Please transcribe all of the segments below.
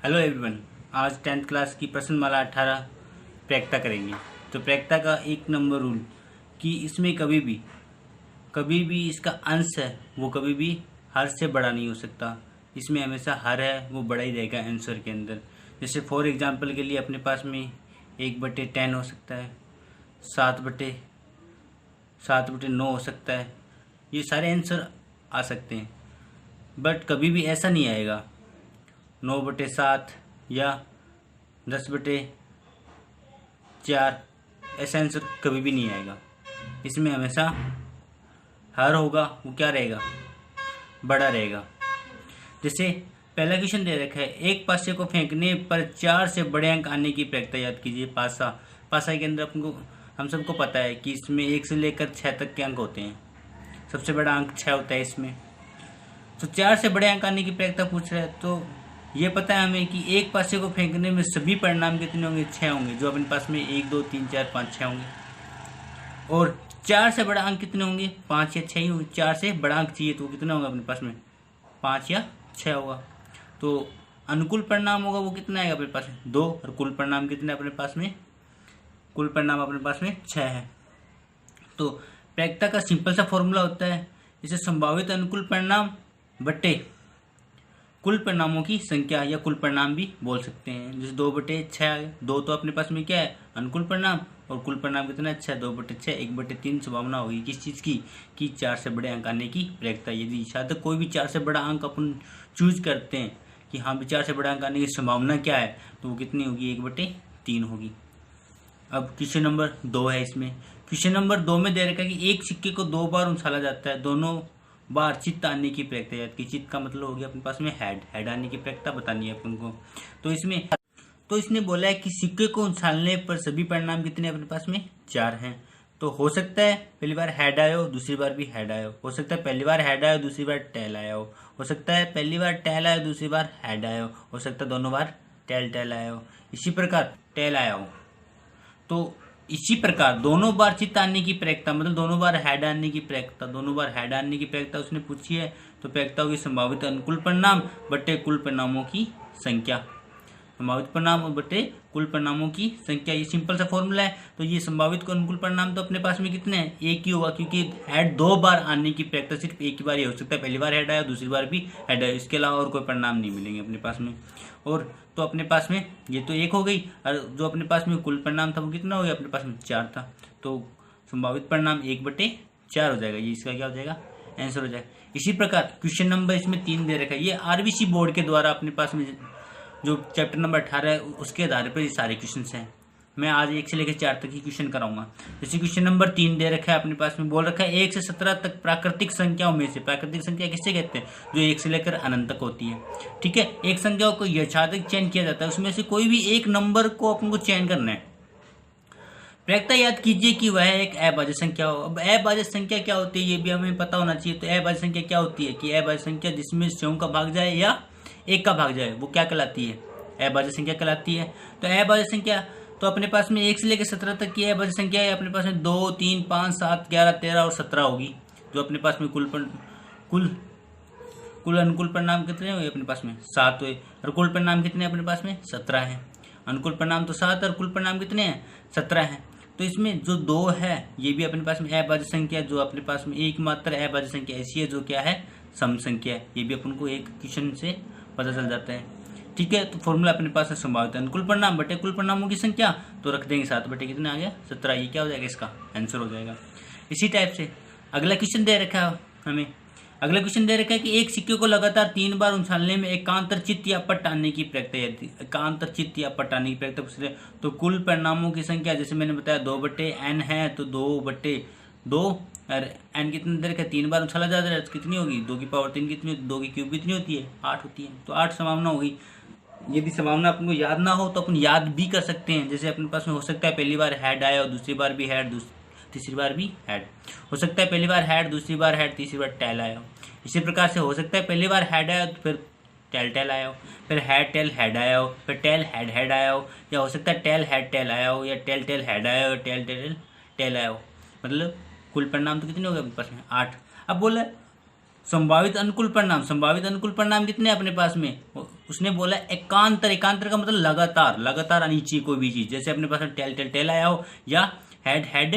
Hello everyone. आज 10th class की प्रश्नमाला 18 प्रैक्टा करेंगे। तो प्रैक्टा का एक नंबर रूल कि इसमें कभी भी इसका अंश है वो कभी भी हर से बड़ा नहीं हो सकता। इसमें हमेशा हर है वो बड़ा ही रहेगा आंसर के अंदर। जैसे फॉर एग्जांपल के लिए अपने पास में 1/10 हो सकता है, 7/9 हो सकता है। ये सारे आंसर आ सकते हैं, बट कभी भी ऐसा नहीं आएगा 9/7 या 10/4। ऐसा आंसर कभी भी नहीं आएगा। इसमें हमेशा हर होगा वो क्या रहेगा, बड़ा रहेगा। जैसे पहला क्वेश्चन दे रखा है, एक पासे को फेंकने पर 4 से बड़े अंक आने की प्रक्रिया याद कीजिए। पासा के अंदर हम सबको पता है कि इसमें 1 से लेकर 6 तक के अंक होते हैं। सबसे बड़ा अंक 6 होता है इसमें। तो 4 से बड़े अंक आने की प्रक्रिया पूछ रहा है, तो ये पता है हमें कि एक पासे को फेंकने में सभी परिणाम कितने होंगे, 6 होंगे। जो अपने पास में 1 2 3 4 5 6 होंगे। और 4 से बड़ा अंक कितने होंगे, 5 या 6 ही होंगे। 4 से बड़ा अंक चाहिए तो कितना होगा अपने पास में, 5 या 6 होगा। तो अनुकूल परिणाम होगा वो कितना आएगा अपने पास में, 2। और कुल परिणाम कितने अपने पास में, कुल परिणाम अपने पास में 6 है। तो प्रैक्टा का सिंपल सा फॉर्मूला होता है, इसे संभावित अनुकूल परिणाम बटे कुल परिणामों की संख्या या कुल परिणाम भी बोल सकते हैं। जैसे 2/6 आ गया। 2 तो अपने पास में क्या है, अनुकूल परिणाम, और कुल परिणाम कितना है 6। 2/6 1/3 संभावना होगी किस चीज़ की, कि 4 से बड़े अंक आने की प्रैक्टा। यदि शायद कोई भी 4 से बड़ा अंक अपन चूज करते हैं कि हाँ भी 4 से बड़ा अंक आने की संभावना क्या है, तो वो कितनी होगी, 1/3 होगी। अब क्वेश्चन नंबर 2 है इसमें। क्वेश्चन नंबर 2 में दे रखा है कि एक सिक्के को 2 बार उछाला जाता है, दोनों बार चित्त आने की प्रक्रिया याद की। चित्त का मतलब हो गया अपने पास में हेड आने की प्रक्रिया बतानी है अपन को। तो इसने बोला है कि सिक्के को उछालने पर सभी परिणाम कितने अपने पास में 4 हैं। तो हो सकता है पहली बार हेड आया हो, दूसरी बार भी हेड आया हो सकता है पहली बार हेड आया हो, दूसरी बार टेल आया हो सकता है पहली बार टेल आया हो, दूसरी बार हेड आया हो सकता है दोनों बार टेल आया हो। इसी प्रकार टेल आया हो। तो इसी प्रकार दोनों बार चित्त आने की प्रक्रिया मतलब दोनों बार हेड आने की प्रक्रिया उसने पूछी है। तो प्रक्रिया होगी संभावित अनुकूल परिणाम बटे कुल परिणामों की संख्या। संभावित परिणाम बटे कुल परिणामों की संख्या, ये सिंपल सा फॉर्मूला है। तो ये संभावित को अनुकूल परिणाम तो अपने पास में कितने हैं, एक ही होगा, क्योंकि हेड 2 बार आने की प्रक्रिया सिर्फ एक ही बार ही हो सकता है। पहली बार हेड आया, दूसरी बार भी हेड आया, इसके अलावा और कोई परिणाम नहीं मिलेंगे अपने पास में। और तो अपने पास में ये तो एक हो गई, और जो अपने पास में कुल परिणाम था वो कितना हो गया, अपने पास में 4 था। तो संभावित परिणाम 1/4 हो जाएगा। ये इसका क्या हो जाएगा, आंसर हो जाएगा। इसी प्रकार क्वेश्चन नंबर इसमें 3 दे रखा है। ये आरबीसी बोर्ड के द्वारा अपने पास में जो चैप्टर नंबर 18 है उसके आधार पर ये सारे क्वेश्चन हैं। मैं आज 1 से लेकर 4 तक ही क्वेश्चन कराऊंगा। जैसे क्वेश्चन नंबर 3 दे रखा है अपने पास में, बोल रखा है 1 से 17 तक प्राकृतिक संख्याओं में से, प्राकृतिक संख्या किससे कहते हैं, जो 1 से लेकर अनंत तक होती है। ठीक है, एक संख्या को यथार्थक चयन किया जाता है, उसमें से कोई भी एक नंबर को अपन को चयन करना है। प्रक्रिया याद कीजिए कि वह एक अभाज्य संख्या हो। अब अभाज्य संख्या क्या होती है ये भी हमें पता होना चाहिए। तो अभाज्य संख्या क्या होती है कि अभाज्य संख्या जिसमें स्वयं का भाग जाए या 1 का भाग जाए वो क्या कहलाती है, अभाज्य संख्या कहलाती है। तो अभाज्य संख्या तो अपने पास में 1 से लेकर 17 तक की अभाज्य संख्या है। अपने पास में 2 3 5 7 11 13 और 17 होगी। जो अपने पास में कुल अनुकूल परिणाम कितने हुए अपने पास में 7 हुए, और कुल परिणाम कितने अपने पास में 17 है। अनुकूल परिणाम तो 7 और कुल परिणाम कितने हैं 17 हैं। तो इसमें जो 2 है ये भी अपने पास में अभाज्य संख्या, जो अपने पास में एकमात्र अभाज्य संख्या ऐसी है जो क्या है, सम संख्या है। ये भी अपन को एक क्वेश्चन से पता चल जाता है। ठीक है, तो फॉर्मूला अपने पास है संभावित अनुकूल परिणाम बटे कुल परिणामों की संख्या। तो रख देंगे 7 बटे कितना आ गया 17। ये क्या हो जाएगा, इसका आंसर हो जाएगा। इसी टाइप से अगला क्वेश्चन दे रखा है हमें। अगला क्वेश्चन दे रखा है कि एक सिक्के को लगातार 3 बार उछालने में एकांतर चित्त या पट आने की प्रक्रिया, एकांतर चित्त या पट आने की प्रक्रिया पूछ रहे। तो कुल परिणामों की संख्या जैसे मैंने बताया 2/n है, तो 2/2 और n कितने दे रखा है 3 बार उछाला जाता है, तो कितनी होगी 2 की पावर 3 कितनी होती है, 2 की क्यूब कितनी होती है 8 होती है। तो 8 संभावना होगी। यदि संभावना अपन को याद ना हो तो अपन याद भी कर सकते हैं। जैसे अपने पास में हो सकता है पहली बार हेड आया और दूसरी बार भी हेड, तीसरी बार भी हेड हो सकता है। पहली बार हेड, दूसरी बार हेड, तीसरी बार टेल आया हो। इसी प्रकार से हो सकता है पहली बार हेड आया तो फिर टेल आया हो, फिर हेड आया हो, फिर टेल हेड आया हो, या हो सकता है टेल आया हो, या टेल हेड आया हो, टेल आया हो। मतलब कुल परिणाम तो कितने हो गए अपने पास में 8। अब बोला संभावित अनुकूल परिणाम, संभावित अनुकूल परिणाम कितने हैं अपने पास में? उसने बोला एकांतर, एकांतर का मतलब लगातार, लगातार आनी चाहिए कोई भी चीज। जैसे अपने पास में टेल टेल टेल आया हो, या हेड हेड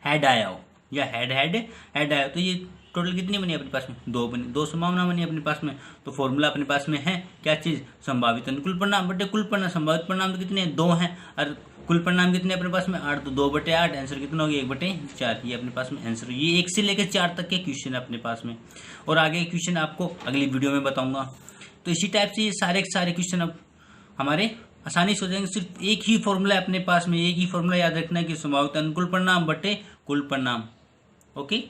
हेड आया हो, या हेड हेड हेड आया हो, तो ये टोटल कितनी बनी अपने पास में? दो बनी, दो संभावना बनी अपने पास में। तो फॉर्मूला अपने पास में है क्या चीज? संभावित अनुकूल परिणाम बटे कुल परिणाम। संभावित परिणाम तो कितने हैं? 2 हैं, और कुल परिणाम कितने अपने पास में? 8। तो 2/8, आंसर कितना हो गया? 1/4। ये अपने पास में आंसर। ये 1 से लेकर 4 तक के क्वेश्चन है अपने पास में, और आगे क्वेश्चन आपको अगली वीडियो में बताऊंगा। तो इसी टाइप से ये सारे के सारे क्वेश्चन अब हमारे आसानी से हो जाएंगे। सिर्फ एक ही फॉर्मूला है अपने पास में, एक ही फॉर्मूला याद रखना है कि संभावित अनुकूल परिणाम बटे कुल परिणाम। ओके।